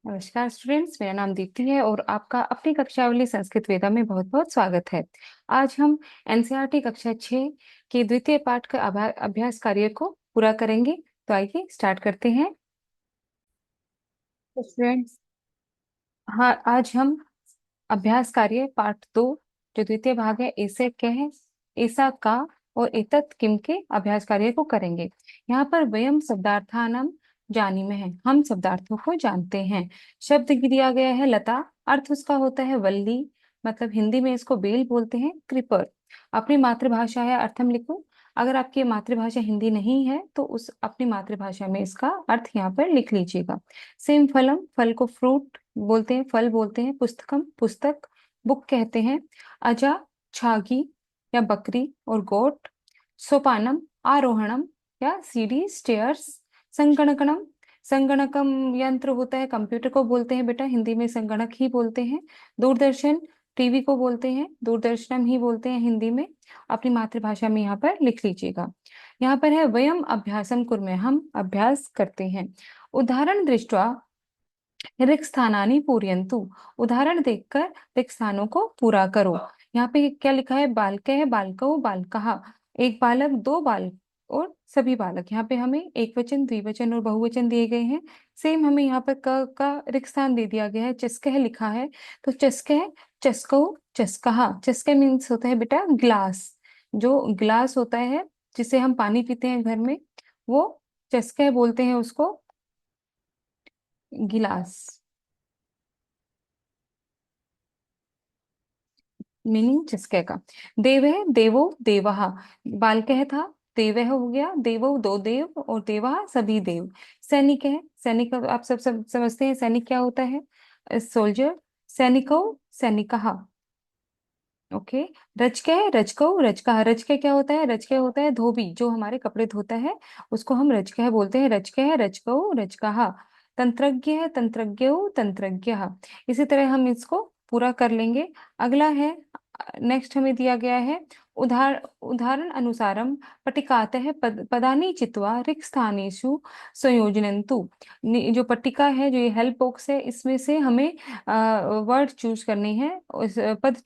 नमस्कार स्टूडेंट्स, मेरा नाम दीप्ति है और आपका अपनी कक्षावली संस्कृत वेदा में बहुत बहुत स्वागत है। आज हम एनसीईआरटी कक्षा 6 के द्वितीय पाठ का अभ्यास कार्य को पूरा करेंगे। तो आइए स्टार्ट करते हैं। तो स्टूडेंट्स, हाँ, आज हम अभ्यास कार्य पाठ 2 जो द्वितीय भाग है ऐसे कह ऐसा का और एतत् किम के अभ्यास कार्य को करेंगे। यहाँ पर वयम शब्दार्थानाम जानीमः है, हम शब्दार्थों को जानते हैं। शब्द दिया गया है लता, अर्थ उसका होता है वल्ली, मतलब हिंदी में इसको बेल बोलते हैं। कृपर अपनी मातृभाषा है, अर्थम लिखो। अगर आपकी मातृभाषा हिंदी नहीं है तो उस अपनी मातृभाषा में इसका अर्थ यहाँ पर लिख लीजिएगा। सेम फलम, फल को फ्रूट बोलते हैं, फल बोलते हैं। पुस्तकम, पुस्तक, बुक कहते हैं। अजा, छागी या बकरी और गोट। सोपानम, आरोहणम या सीढ़ी, स्टेयर्स। संगणकनम, संगणकम यंत्र होता है, कंप्यूटर को बोलते हैं बेटा, हिंदी में संगणक ही बोलते हैं। दूरदर्शन, टीवी को बोलते हैं, दूरदर्शनम ही बोलते हैं हिंदी में। अपनी मातृभाषा में यहाँ पर लिख लीजिएगा। यहाँ पर है वयम अभ्यासम कुर्मः, हम अभ्यास करते हैं। उदाहरण दृष्टवा रिक्त स्थानानि पूरयन्तु, उदाहरण देखकर रिक्त स्थानों को पूरा करो। यहाँ पे क्या लिखा है? बालकः, बालकौ, बालकः, एक बालक, दो बालक और सभी बालक। यहाँ पे हमें एक वचन, द्विवचन और बहुवचन दिए गए हैं। सेम हमें यहाँ पर क का रिक्त स्थान दे दिया गया है। चस्कः लिखा है तो चस्कः, चस्कौ, चस्कः। चस्कः मीन्स होता है बेटा ग्लास, जो ग्लास होता है जिसे हम पानी पीते हैं घर में, वो चस्कः बोलते हैं उसको, गिलास। मीनिंग जिसके का। देव है, देवो, देवहा, बालकह था, देवह हो गया, देवो दो देव और देवहा सभी देव। सैनिक है, सैनिक आप सब समझते हैं सैनिक क्या होता है, सोल्जर। सैनिको, सैनिकहा। ओके। रजकह, रजको, रजकहा, रजकह क्या होता है? रजकह होता है धोबी, जो हमारे कपड़े धोता है, उसको हम रजकह बोलते हैं। रजकह, रजको, रजकहा। तंत्रज्ञ है, तंत्रज्ञो, तंत्रज्ञ। इसी तरह हम इसको पूरा कर लेंगे। अगला है, नेक्स्ट हमें दिया गया है उदाहरण अनुसारम पटिकातः पदानि चित्वा रिक्त स्थानेषु संयोजयन्तु। जो पट्टिका है, जो ये हेल्प बॉक्स है, इसमें से हमें वर्ड चूज करने हैं, उस पद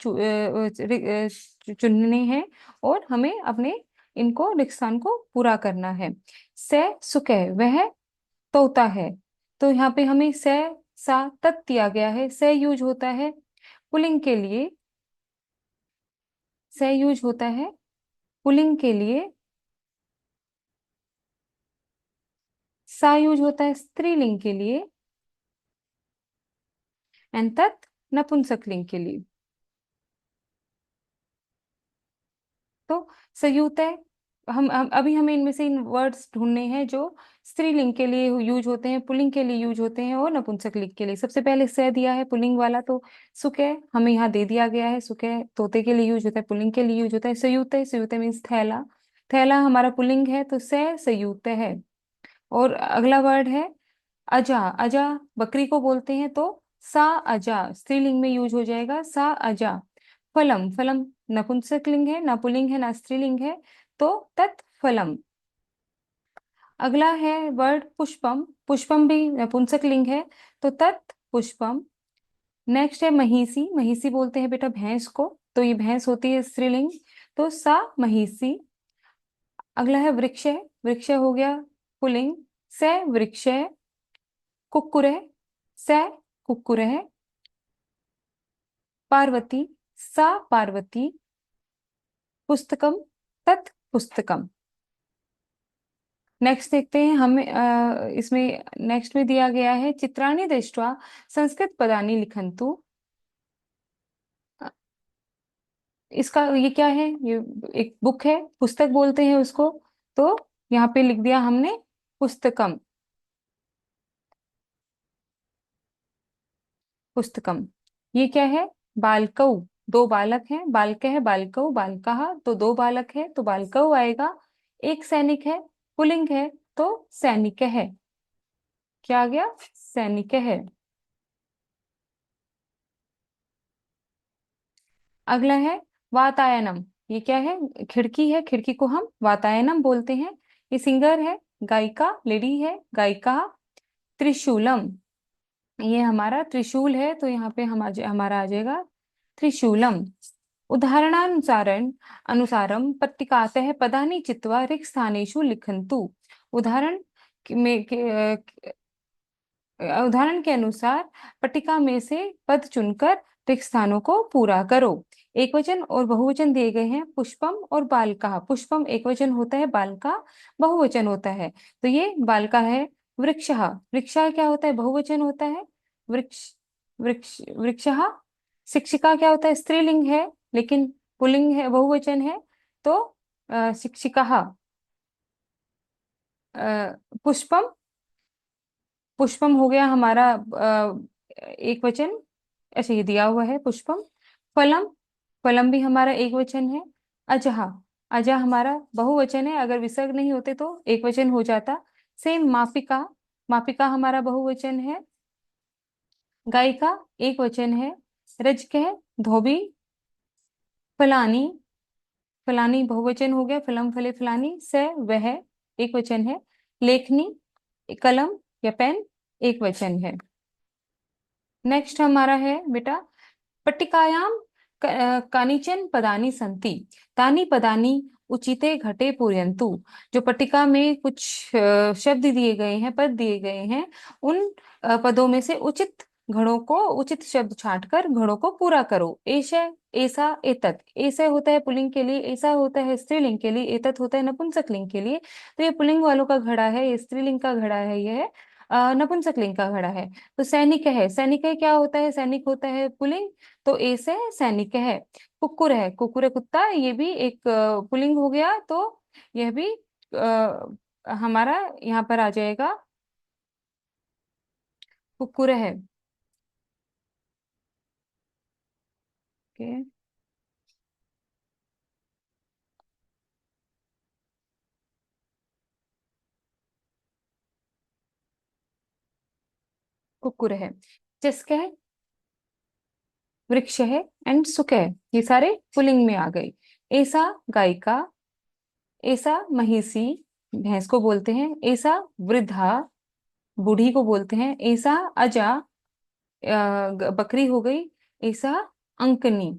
चुनने हैं और हमें अपने इनको रिक्त स्थान को पूरा करना है। से सुख, वह तोता है, तो यहाँ पे हमें से सा तत् दिया गया है। से यूज होता है पुल्लिंग के लिए, से यूज होता है पुल्लिंग के लिए। सा यूज होता है स्त्रीलिंग के लिए। एंड तत् नपुंसकलिंग के लिए। तो संयुक्त है, अभी हमें इनमें से इन वर्ड्स ढूंढने हैं जो स्त्रीलिंग के लिए यूज होते हैं, पुल्लिंग के लिए यूज होते हैं और नपुंसकलिंग के लिए। सबसे पहले से दिया है पुल्लिंग वाला, तो सुख है हमें यहाँ दे दिया गया है। सुख है तोते के लिए यूज होता है, पुल्लिंग के लिए यूज होता है। संयुक्त है, संयुक्त मीन्स थैला, थैला हमारा पुल्लिंग है तो से संयुक्त है। और अगला वर्ड है अजा, अजा बकरी को बोलते हैं तो सा अजा स्त्रीलिंग में यूज हो जाएगा, सा अजा। फलम, फलम नपुंसकलिंग है, ना पुल्लिंग है ना स्त्रीलिंग है, तो तत् फलम। अगला है वर्ड पुष्पम, पुष्पम भी नपुंसकलिंग है तो तत् पुष्पम। नेक्स्ट है महिषी, महिषी बोलते हैं बेटा भैंस को, तो ये भैंस होती है स्त्रीलिंग, तो सा महिषी। अगला है वृक्ष, वृक्ष हो गया पुल्लिंग, से वृक्ष। कुक्कुर, से कुक्कुर। पार्वती, सा पार्वती। पुस्तकम, तत् पुस्तकम। नेक्स्ट देखते हैं हमें, इसमें नेक्स्ट में दिया गया है चित्राणि दृष्ट्वा संस्कृत पदानि लिखन्तु। अ, इसका ये क्या है? ये एक बुक है, पुस्तक बोलते हैं उसको, तो यहाँ पे लिख दिया हमने पुस्तकम, पुस्तकम। ये क्या है? बालकौ, दो बालक हैं, बालक है, बालकौ, बालकः, तो दो बालक है तो बालकौ आएगा। एक सैनिक है, पुल्लिंग है तो सैनिक है। क्या आ गया? सैनिक है। अगला है वातायनम, ये क्या है? खिड़की है, खिड़की को हम वातायनम बोलते हैं। ये सिंगर है, गायिका लेडी है, गायिका। त्रिशूलम, ये हमारा त्रिशूल है, तो यहाँ पे हमारा आ जाएगा त्रिशूलम। उदाहरणानुसारं अनुसारम पट्टिकातः पदानि चित्वा रिक्तस्थानेषु लिखन्तु। उदाहरण उदाहरण के अनुसार पट्टिका में से पद चुनकर रिक्त स्थानों को पूरा करो। एक वचन और बहुवचन दिए गए हैं, पुष्पम और बालका। पुष्पम एक वचन होता है, बालका बहुवचन होता है। तो ये बालका है। वृक्षः, वृक्षः क्या होता है, बहुवचन होता है। वृक्ष वृक्षः। शिक्षिका क्या होता है, स्त्रीलिंग है, लेकिन पुल्लिंग है, बहुवचन है। तो शिक्षिकाः। पुष्पम, पुष्पम हो गया हमारा एक वचन, ऐसे ये दिया हुआ है पुष्पम। फलम, फलम भी हमारा एक वचन है। अजहा, अजहा हमारा बहुवचन है, अगर विसर्ग नहीं होते तो एक वचन हो जाता। सेम मापिका, मापिका हमारा बहुवचन है। गायिका एक वचन है। रजकह, धोबी। फलानी, फलानी बहुवचन हो गया, फलम फले फलानी। स, वह एक वचन है। लेखनी, कलम या पेन एक वचन है। नेक्स्ट हमारा है बेटा, पट्टिकायां कानिचन पदानि सन्ति, तानि पदानि उचिते घटे पूरयन्तु। जो पट्टिका में कुछ शब्द दिए गए हैं, पद दिए गए हैं, उन पदों में से उचित घड़ों को, उचित शब्द छांटकर घड़ों को पूरा करो। एष, ऐसा, एतत्। ऐसा होता है पुल्लिंग के लिए, ऐसा होता है स्त्रीलिंग के लिए, एतत् होता है नपुंसकलिंग के लिए। तो ये पुल्लिंग वालों का घड़ा है, ये स्त्रीलिंग का घड़ा है, यह नपुंसकलिंग का घड़ा है। तो सैनिक है, सैनिक है क्या होता है, सैनिक होता है पुल्लिंग, तो ए से सैनिक है। कुकुर है, कुकुर है कुत्ता, ये भी एक पुल्लिंग हो गया, तो यह भी हमारा यहाँ पर आ जाएगा कुकुर है। ओके, कुकुर है। जिसके है, वृक्ष है एंड सुख है, ये सारे पुल्लिंग में आ गई। ऐसा गायिका, ऐसा महिषी, भैंस को बोलते हैं। ऐसा वृद्धा, बूढ़ी को बोलते हैं। ऐसा अजा, बकरी हो गई। ऐसा अंकनी,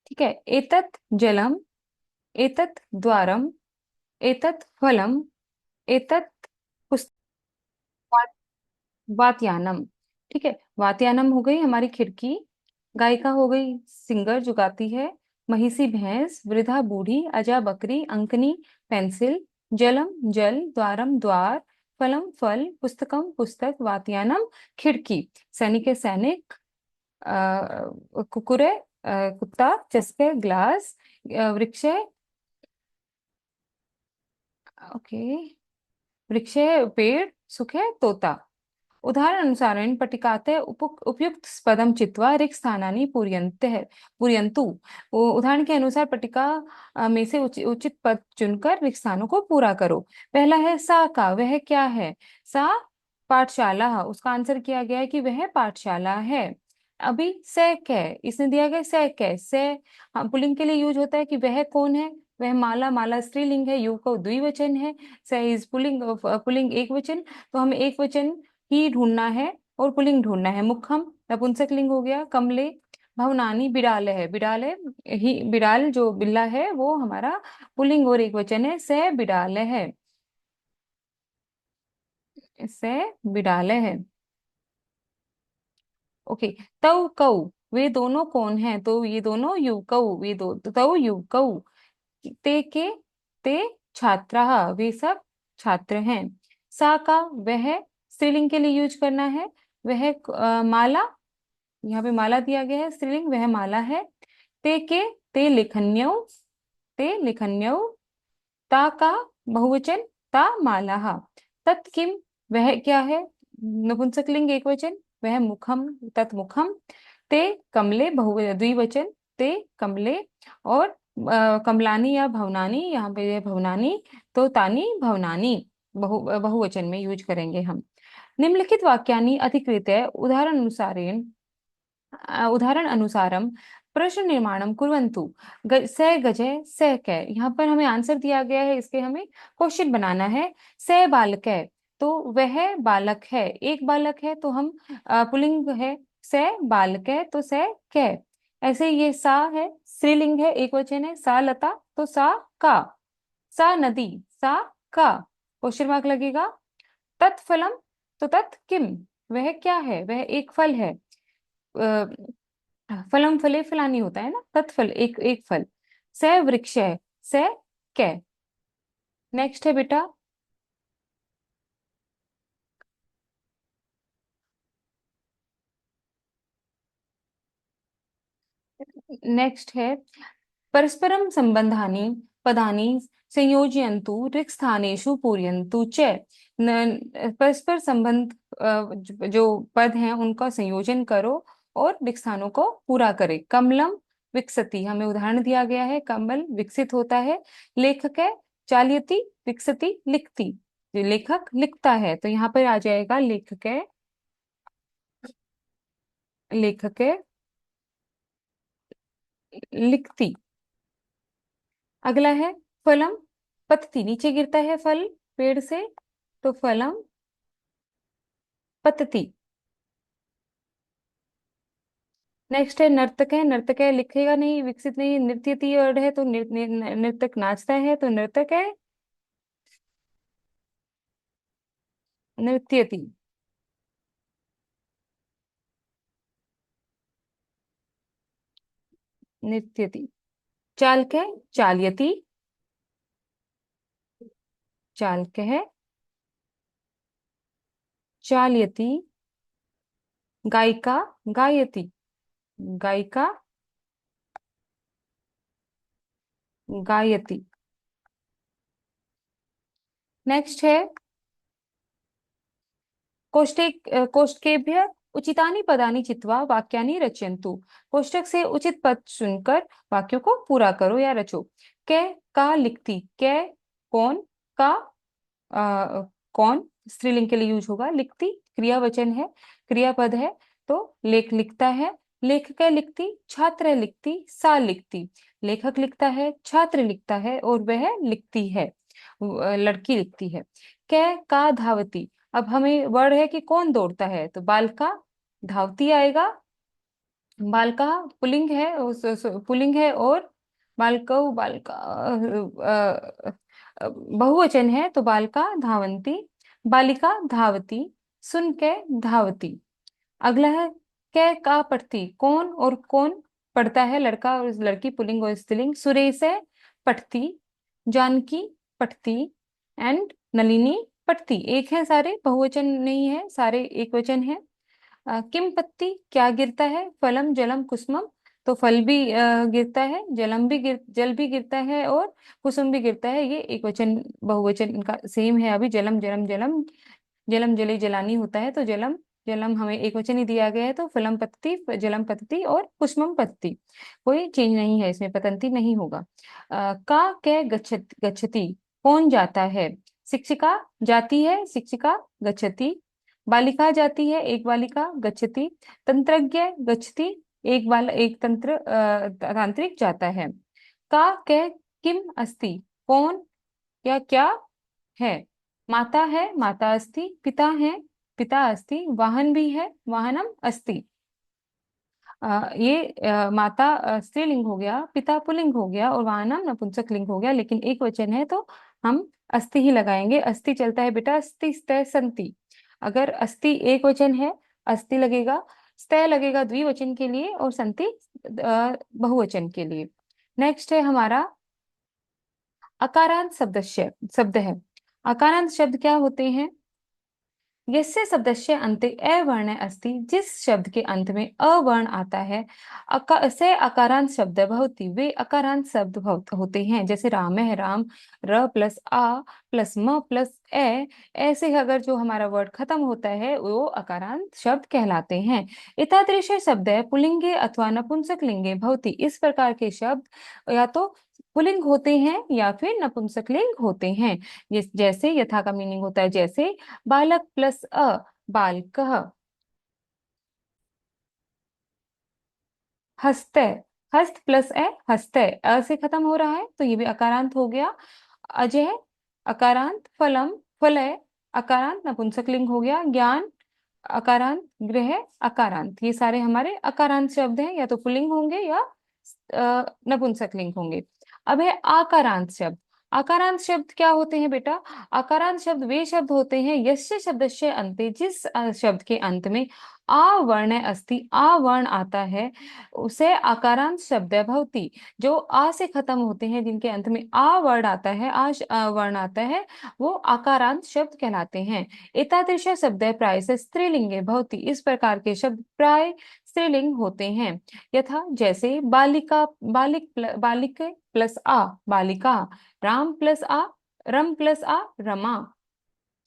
ठीक है। एतत् जलम, एतत् द्वारम, एतत् फलम, एतत् पुस्तक, वातयानम, ठीक है। वातयानम हो गई हमारी खिड़की। गायिका हो गई सिंगर जो गाती है। महिषी भैंस, वृद्धा बूढ़ी, अजा बकरी, अंकनी पेंसिल, जलम जल, द्वारम द्वार, फलम फल, पुस्तकम पुस्तक, वातयानम खिड़की। सैनिक है सैनिक, कुकुर है कुत्ता, चस्के ग्लास, वृक्ष है, ओके, वृक्ष है पेड़, सुख है तोता। उदाहरणानुसारेण पट्टिकाते उपयुक्त पदम चित्वा रिक्त स्थानानि पूरयन्तु। उदाहरण के अनुसार पट्टिका में से उचित पद चुनकर रिक्त स्थानों को पूरा करो। पहला है सा का, वह क्या है। सा पाठशाला, उसका आंसर किया गया है कि वह पाठशाला है। अभी सैक है, इसने दिया गया सैक है। से, हाँ, पुल्लिंग के लिए यूज होता है कि वह कौन है। वह माला, माला स्त्रीलिंग है, युव का द्विवचन है। से इज पुल्लिंग, पुल्लिंग एक वचन, तो हमें एक वचन ही ढूंढना है और पुल्लिंग ढूंढना है। मुखम नपुंसकलिंग हो गया। कमले, भवनानी बिड़ाल है, बिड़ाल है ही, बिड़ाल जो बिल्ला है वो हमारा पुल्लिंग और एक वचन है। से बिड़ाल है, से बिड़ाल है। ओके, तव कऊ, वे दोनों कौन हैं, तो ये दोनों युवकऊ, वे दो तव युवकऊ। ते के, ते छात्रा, वे सब छात्र हैं। सा का, वह स्त्रीलिंग के लिए यूज करना है। वह माला, यहाँ पे माला दिया गया है स्त्रीलिंग, वह माला है। ते के, ते लेखन्यौ, ते लेखन्यौ। ता का बहुवचन, ता मालाः। तत् किम, वह क्या है, नपुंसकलिंग एक वचन, वह मुखम, तत् मुखम। ते कमले द्विवचन, ते कमले। और कमलानी या भवनानी, यहाँ पे है भवनानी, तो तानी भवनानी, बहुवचन में यूज करेंगे हम। निम्नलिखित वाक्यानि अधिकृत्य उदाहरण अनुसारम प्रश्न निर्माणम कुर्वन्तु। स गजे स कै, यहाँ पर हमें आंसर दिया गया है, इसके हमें क्वेश्चन बनाना है। स बालकै, तो वह बालक है। एक बालक है तो हम पुल्लिंग है, से बालक है तो से कै। ऐसे ये सा है, स्त्रीलिंग है, एक वचन है, सा लता तो सा का। सा नदी, सा का, क्वेश्चन मार्क लगेगा। तत्फलम, तो तत् किम, वह क्या है, वह एक फल है। फलम फले फलानी होता है ना, तत्फल एक एक फल। स वृक्ष है, स कै। नेक्स्ट है बेटा, नेक्स्ट है परस्परम संबंधानि पदानि संयोजयन्तु रिक्स्थानेषु पूरयन्तु च। परस्पर संबंध जो पद हैं उनका संयोजन करो और रिक्त स्थानों को पूरा करे। कमलम विकसति, हमें उदाहरण दिया गया है, कमल विकसित होता है। लेखक है, चालयति विकसति लिखती, जो लेखक लिखता है, तो यहाँ पर आ जाएगा लेखक है, लेखक है लिखती। अगला है फलम पतती, नीचे गिरता है फल पेड़ से, तो फलम पतती। नेक्स्ट है नर्तक है, नर्तक है लिखेगा नहीं, विकसित नहीं, नृत्यति वर्ड है तो नृतक नाचता है, तो नर्तक है नृत्यति। नृत्यति। चालक है, चालयति, चालक है चालयति। गायिका, गायति, गायिका गायति। नेक्स्ट है कोष्ठकेभ्य उचितानि पदानि चित्वा वाक्यानि रचयन्तु। कोष्ठक से उचित पद चुनकर वाक्यों को पूरा करो या रचो। कै का लिखती, कै कौन, का कौन स्त्रीलिंग के लिए यूज होगा। लिखती क्रियावचन है, क्रियापद है, तो लेख लिखता है। लेखक है लिखती, छात्र है लिखती, सा लिखती। लेखक लिखता है, छात्र लिखता है और वह लिखती है, लड़की लिखती है। कै का धावती, अब हमें वर्ड है कि कौन दौड़ता है, तो बालका धावती आएगा। बालका पुल्लिंग है, पुल्लिंग है, और बालकौ बालका बहुवचन है, तो बालका धावंती, बालिका धावती, सुन के धावती। अगला है कै का पढ़ती, कौन और कौन पढ़ता है, लड़का और लड़की, पुल्लिंग और स्त्रीलिंग। सुरेश है पढ़ती, जानकी पढ़ती, एंड नलिनी पढ़ती। एक है सारे, बहुवचन नहीं है, सारे एक वचन है। किम पत्ती, क्या गिरता है। फलम जलम कुसुमम, तो फल भी गिरता है, जलम भी जल भी गिरता है, और कुसुम भी गिरता है। ये एक वचन बहुवचन इनका सेम है। अभी जलम जलम जलम, जलम जले जलानी होता है, तो जलम जलम हमें एक वचन ही दिया गया है, तो फलम पत्ती, जलम पत्ती और कुसुमम पत्ती। कोई चेंज नहीं है इसमें, पतंती नहीं होगा। का कै गच्छति, गच्छति कौन जाता है। शिक्षिका जाती है, शिक्षिका गच्छति। बालिका जाती है, एक बालिका गच्छति। तंत्रज्ञ गच्छति, एक बाल एक तंत्र तांत्रिक जाता है। का कै किम अस्ति, कौन या क्या है। माता है, माता अस्ति। पिता है, पिता अस्ति। वाहन भी है, वाहनम अस्ति। ये माता स्त्रीलिंग हो गया, पिता पुल्लिंग हो गया, और वाहनम नपुंसक लिंग हो गया, लेकिन एक वचन है तो हम अस्थि ही लगाएंगे। अस्थि चलता है बेटा, अस्थि स्ते संति। अगर अस्थि एक वचन है, अस्थि लगेगा। स्ते लगेगा द्विवचन के लिए, और संति बहुवचन के लिए। नेक्स्ट है हमारा अकारांत शब्द है। अकारांत शब्द क्या होते हैं। यस्य शब्दस्य अन्ते अवर्ण अस्ति, जिस शब्द के अंत में अवर्ण आता है, से अकारांत शब्द भवति, वे अकारांत शब्द होते हैं। जैसे राम है, राम, र प्लस आ प्लस म प्लस ए, ऐसे अगर जो हमारा वर्ड खत्म होता है वो अकारांत शब्द कहलाते हैं। एतादृश शब्द पुल्लिंगे अथवा नपुंसक लिंगे भवति, इस प्रकार के शब्द या तो पुल्लिंग होते हैं या फिर नपुंसकलिंग होते हैं। जैसे यथा का मीनिंग होता है, जैसे बालक प्लस बालकः। हस्त, हस्त प्लस हस्त, से खत्म हो रहा है, तो ये भी अकारांत हो गया। अजय अकारांत। फलम फलय अकारांत नपुंसकलिंग हो गया। ज्ञान अकारांत, गृह अकारांत, ये सारे हमारे अकारांत शब्द हैं, या तो पुल्लिंग होंगे या नपुंसकलिंग होंगे। अब है आकारांत शब्द। आकारांत शब्द क्या होते हैं बेटा? आकारांत शब्द वे शब्द होते हैं यस्य शब्दस्य अन्ते, जिस शब्द के अंत में आ वर्ण अस्ति, आ वर्ण आता है, उसे आकारांत शब्द भवति। जो आ से खत्म होते हैं, जिनके अंत में आ वर्ण आता है, वर्ण आता है, वो आकारांत शब्द कहलाते हैं। एतादृश शब्द प्राय से स्त्रीलिंगे भवति, इस प्रकार के शब्द प्राय स्त्रीलिंग होते हैं। यथा जैसे बालिका, बालिक प्लस आ बालिका, राम प्लस आ रम प्लस आ रमा,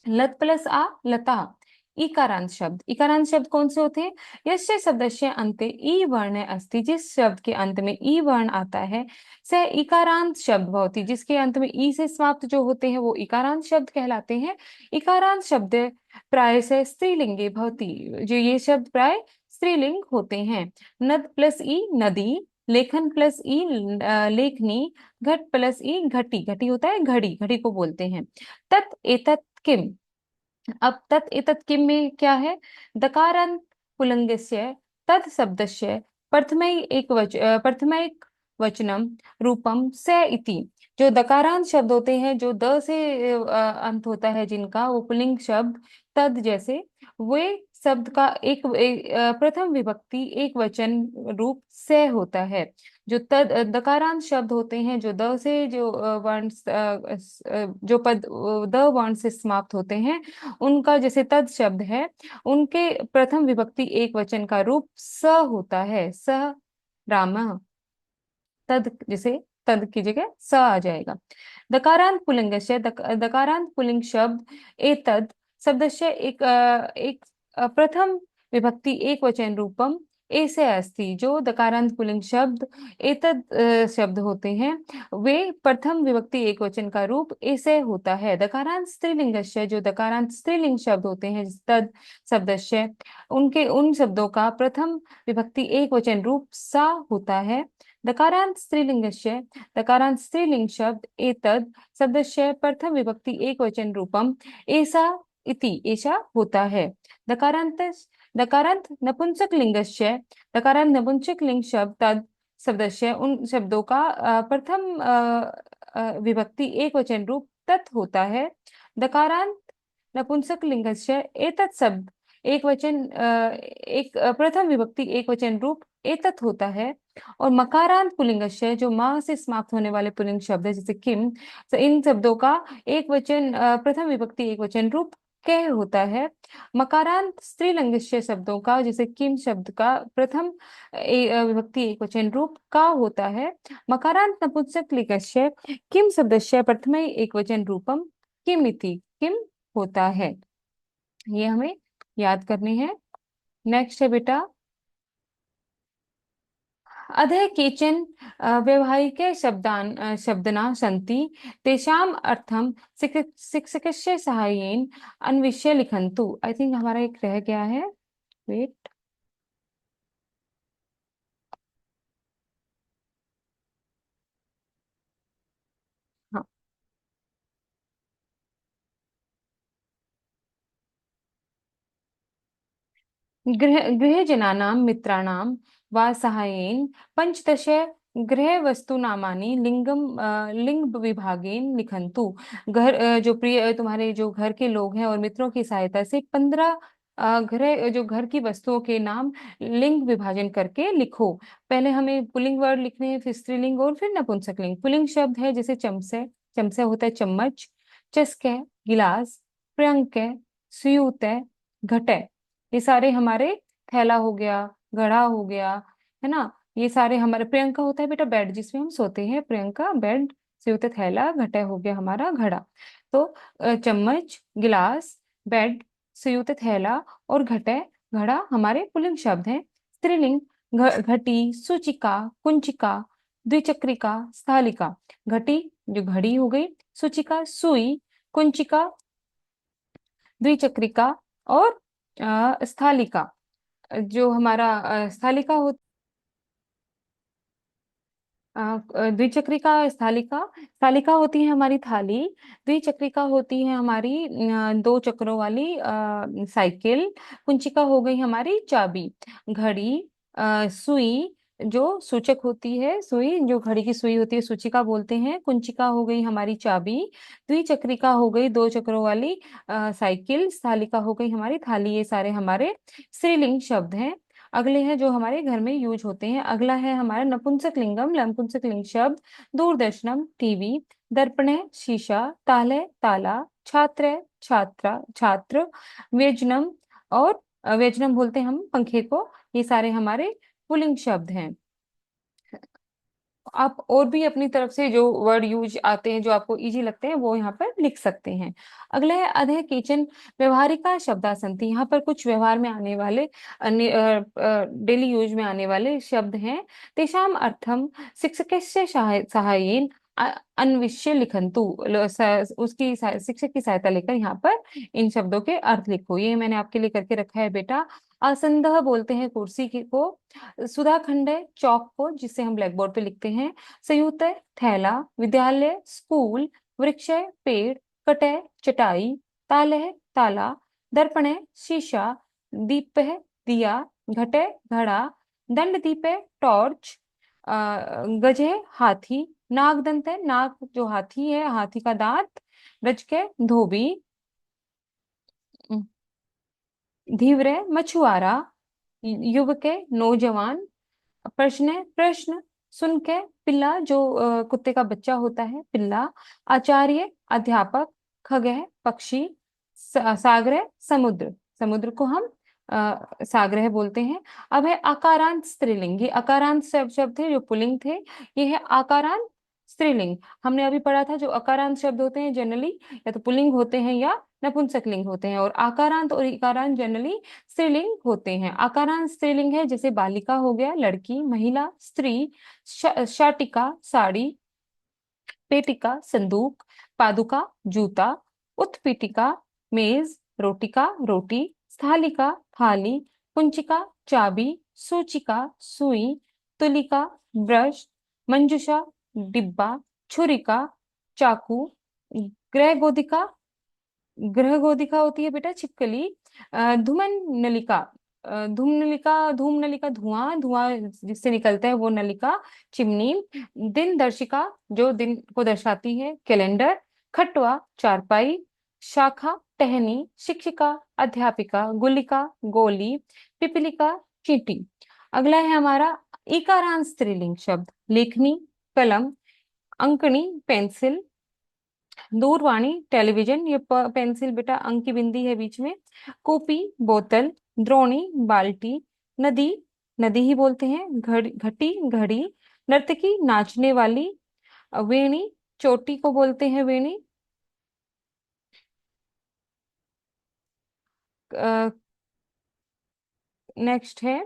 लत प्लस आ लता। इकारांत शब्द, इकारांत शब्द कौन से होते हैं? यस्य शब्दस्य अन्ते ई वर्ण अस्ति, जिस शब्द के अंत में ई वर्ण आता है, स इकारांत शब्द भवति, जिसके अंत में ई से समाप्त जो होते हैं वो इकारांत शब्द कहलाते हैं। इकारांत शब्द प्राय से स्त्रीलिंगे भवति, जो ये शब्द प्राय स्त्रीलिंग होते हैं। नद प्लस ई नदी, लेखन प्लस ई लेखनी, घट प्लस ई घटी, घटी होता है घड़ी, घड़ी को बोलते हैं। तत् एतत् किम, अब तत् एतत् किम में क्या है? दकारांत पुल्लिंगस्य तत् शब्दस्य प्रथमैक वचनम रूपम स इति। जो दकारांत शब्द होते हैं, जो द से अंत होता है जिनका, वो पुल्लिंग शब्द तद जैसे, वे शब्द का प्रथम विभक्ति एक वचन रूप से होता है। जो तद दकारांत शब्द होते हैं, जो द से जो वर्ण जो पद द वर्ण से समाप्त होते हैं, उनका जैसे तद शब्द है, उनके प्रथम विभक्ति एक वचन का रूप स होता है। स राम, तद जैसे तद की जगह स आ जाएगा। दकारांत पुल्लिंगस्य दकारांत पुल्लिंग शब्द एतद शब्दस्य एक प्रथम विभक्ति एक वचन रूपम ऐसे अस्ति। जो दकारांत पुल्लिंग शब्द एतद शब्द होते हैं, वे प्रथम विभक्ति एक वचन का रूप ऐसे होता है। दकारांत स्त्रीलिंगस्य, जो दकारांत स्त्रीलिंग शब्द होते हैं तद शब्दस्य, उनके उन शब्दों का प्रथम विभक्ति एक वचन रूप सा होता है। दकारांत स्त्रीलिंगस्य दकारांत स्त्रीलिंग शब्द एतद शब्दस्य प्रथम विभक्ति एक वचन रूपम ऐसा इति, ऐसा होता है। दकारांत दकारांत नपुंसक लिंगस्य दकारांत नपुंसक लिंग शब्द तद शब्दस्य, उन शब्दों का प्रथम विभक्ति एक वचन रूप तत् होता है। दकारांत नपुंसक लिंगस्य एतत् शब्द एक वचन एक प्रथम विभक्ति एक वचन रूप एतत् होता है। और मकारांत पुल्लिंगस्य, जो माँ से समाप्त होने वाले पुल्लिंग शब्द है जैसे किम, तो इन शब्दों का एक वचन प्रथम विभक्ति एक वचन रूप कह होता है। मकारांत स्त्रीलिंगस्य शब्दों का, जैसे किम शब्द का प्रथम विभक्ति एक वचन रूप का होता है। मकारांत नपुंसक लिंगस्य किम शब्दस्य प्रथम एक वचन रूपम किमिति, किम होता है। ये हमें याद करने हैं। नेक्स्ट है बेटा, अधः केचन व्यवहारिके शब्दना सन्ति, तेषाम् अर्थं शिक्षकस्य साहाय्येन अन्विष्य लिखन्तु। आई थिंक हमारा एक रह गया है, वेट। हाँ, गृहजनानां मित्राणां वा साहाय्येन पञ्चदश गृहवस्तुनामानि लिंग विभागेन लिखन्तु। जो प्रिय तुम्हारे जो घर के लोग हैं और मित्रों की सहायता से 15 जो घर की वस्तुओं के नाम लिंग विभाजन करके लिखो। पहले हमें पुल्लिंग वर्ड लिखने हैं, फिर स्त्रीलिंग और फिर नपुंसकलिंग। पुल्लिंग शब्द है जैसे चमचे, चमचे होता है चम्मच, चस्क है गिलास, प्रयंक है सुयूत है, घट है, ये सारे हमारे, थैला हो गया, घड़ा हो गया, है ना, ये सारे हमारे। प्रियंका होता है बेटा बेड, जिसमें हम सोते हैं, प्रियंका बेड। संयुक्त थैला, घटा हो गया हमारा घड़ा। तो चम्मच, गिलास, बेड, संयुक्त थैला और घटे, घड़ा हमारे पुल्लिंग शब्द हैं। स्त्रीलिंग घटी, सूचिका, कुंचिका, द्विचक्रिका, स्थालिका। घटी जो घड़ी हो गई, सूचिका सुई, कुंचिका द्विचक्रिका, और स्थालिका जो हमारा स्थालिका हो द्विचक्रिका स्थालिका। स्थालिका होती है हमारी थाली। द्विचक्रिका होती है हमारी दो चक्रों वाली साइकिल। कुंचिका हो गई हमारी चाबी। घड़ी। सुई जो सूचक होती है, सुई जो घड़ी की सुई होती है सूचिका बोलते हैं। कुंचिका हो गई हमारी चाबी। द्विचक्रिका हो गई दो चक्रों वाली साइकिल। स्थालिका हो गई हमारी थाली। ये सारे हमारे स्त्रीलिंग शब्द हैं। अगले हैं जो हमारे घर में यूज होते हैं। अगला है हमारा नपुंसक लिंगम। नपुंसक लिंग शब्द दूरदर्शनम टीवी, दर्पण शीशा, ताले ताला, छात्र छात्रा छात्र, व्यजनम और व्यजनम बोलते हैं हम पंखे को। ये सारे हमारे पुल्लिंग शब्द हैं। आप और भी अपनी तरफ से जो वर्ड यूज आते हैं जो आपको इजी लगते हैं वो यहाँ पर लिख सकते हैं। अगला है अधः केचन व्यवहारिका शब्दासंति। यहाँ पर कुछ व्यवहार में आने वाले, डेली यूज में आने वाले शब्द हैं। तेषाम अर्थम शिक्षकस्य सहायेन अन्विष्य लिखन्तु। उसकी शिक्षक की सहायता लेकर यहाँ पर इन शब्दों के अर्थ लिखो। ये मैंने आपके लिए करके रखा है बेटा। आसंदह बोलते हैं कुर्सी को। सुधाखंड है चौक को जिससे हम ब्लैक बोर्ड पे लिखते हैं। संयुक्त है थैला। विद्यालय स्कूल। वृक्ष है पेड़। कट है चटाई। ताल है ताला। दर्पण है शीशा। दीप है दिया। घट है घड़ा। दंड दीप है टॉर्च। गज है हाथी। नाग दंत है नाग जो हाथी है, हाथी का दांत। रज के धोबी। धीवरे मछुआरा। युवक है नौजवान। प्रश्न है प्रश्न। सुन के पिल्ला जो कुत्ते का बच्चा होता है पिल्ला। आचार्य अध्यापक। खग है पक्षी। सागर है समुद्र। समुद्र को हम साग्रह बोलते हैं। अब है आकारांत स्त्रीलिंग। ये आकारांत शब्द थे जो पुल्लिंग थे। ये है आकारांत स्त्रीलिंग। हमने अभी पढ़ा था जो अकारांत शब्द होते हैं जनरली या तो पुल्लिंग होते हैं या नपुंसकलिंग होते हैं, और आकारांत और इकारांत जनरली स्त्रीलिंग होते हैं। आकारांत स्त्रीलिंग है जैसे बालिका हो गया लड़की, महिला स्त्री, शाटिका साड़ी, पेटिका संदूक, पादुका जूता, उत्पीठिका मेज, रोटिका रोटी, स्थालिका थाली, कुंचिका चाबी, सूचिका सुई, तुलिका ब्रश, मंजुषा डिब्बा, छुरिका चाकू, गृह गोदिका। गृह गोदिका होती है बेटा छिपकली। धूमन नलिका। धूम नलिका, धूम नलिका धुआं, धुआं जिससे निकलता है वो नलिका चिमनी। दिन दर्शिका जो दिन को दर्शाती है कैलेंडर। खटवा चारपाई। शाखा टहनी। शिक्षिका अध्यापिका। गुलिका गोली। पिपलिका चींटी। अगला है हमारा इकारांत स्त्रीलिंग शब्द लेखनी कलम। अंकनी पेंसिल। दूरवाणी टेलीविजन। ये पेंसिल बेटा अंक की बिंदी है बीच में। कॉपी बोतल। द्रोणी बाल्टी। नदी नदी ही बोलते हैं। घटी घड़ी। नर्तकी नाचने वाली। वेणी चोटी को बोलते हैं वेणी। नेक्स्ट है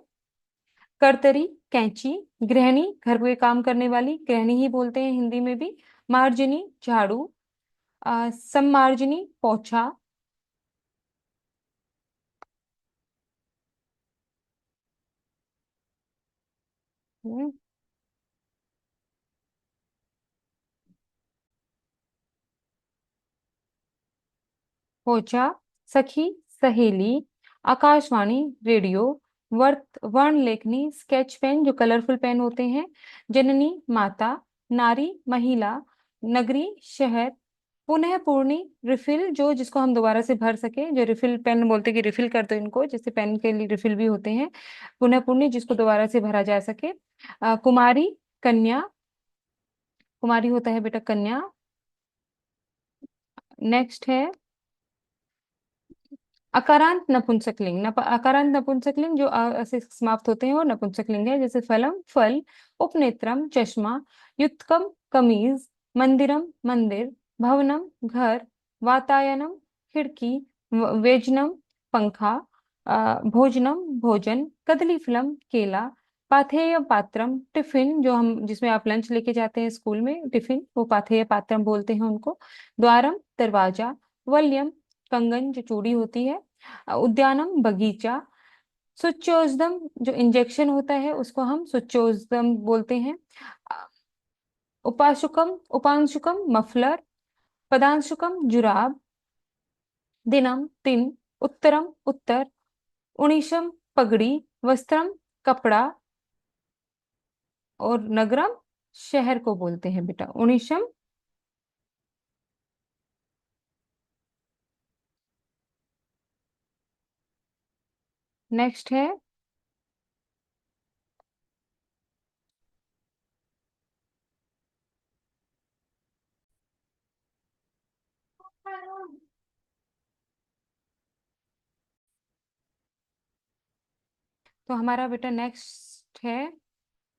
करतरी कैंची। गृहिणी घर में काम करने वाली गृहिणी ही बोलते हैं हिंदी में भी। मार्जिनी झाड़ू। सम्मार्जिनी पोछा। हम्म, पोचा। सखी सहेली। आकाशवाणी रेडियो। वर्ण लेखनी स्केच पेन जो कलरफुल पेन होते हैं। जननी माता। नारी महिला। नगरी शहर। पुनः पूर्णी रिफिल जो जिसको हम दोबारा से भर सके, जो रिफिल पेन बोलते हैं कि रिफिल कर दो इनको, जैसे पेन के लिए रिफिल भी होते हैं। पुनः पूर्णी जिसको दोबारा से भरा जा सके। कुमारी कन्या। कुमारी होता है बेटा कन्या। नेक्स्ट है अकारांत नपुंसकलिंग। अकारांत नपुंसकलिंग जो से समाप्त होते हैं वो नपुंसकलिंग है, जैसे फलम फल। उपनेत्रम चश्मा। युत्कम कमीज। मंदिरम मंदिर। भवनम घर। वातायनम खिड़की। व्यजनम पंखा। भोजनम भोजन। कदली फलम केला। पाथेय पात्रम टिफिन जो हम जिसमें आप लंच लेके जाते हैं स्कूल में टिफिन, वो पाथेय पात्रम बोलते हैं उनको। द्वारम दरवाजा। वल्यम कंगन जो चूड़ी होती है। उद्यानम बगीचा। सुच्चौषधम जो इंजेक्शन होता है उसको हम सुच्चौषधम बोलते हैं। उपाशुकम उपांशुकम मफलर, पदांशुकम जुराब, दिनम दिन, उत्तरम उत्तर, उणिशम पगड़ी, वस्त्रम कपड़ा, और नगरम शहर को बोलते हैं बेटा। उणिशम, नेक्स्ट है तो हमारा बेटा नेक्स्ट है,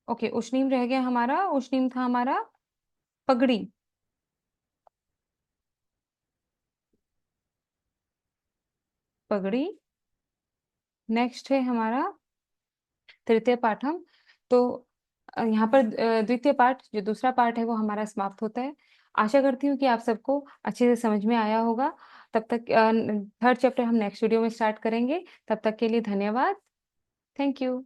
ओके उष्णीम रह गया हमारा। उष्णीम था हमारा पगड़ी। पगड़ी, नेक्स्ट है हमारा तृतीय पाठम। तो यहाँ पर द्वितीय पाठ जो दूसरा पार्ट है वो हमारा समाप्त होता है। आशा करती हूँ कि आप सबको अच्छे से समझ में आया होगा। तब तक थर्ड चैप्टर हम नेक्स्ट वीडियो में स्टार्ट करेंगे। तब तक के लिए धन्यवाद। Thank you.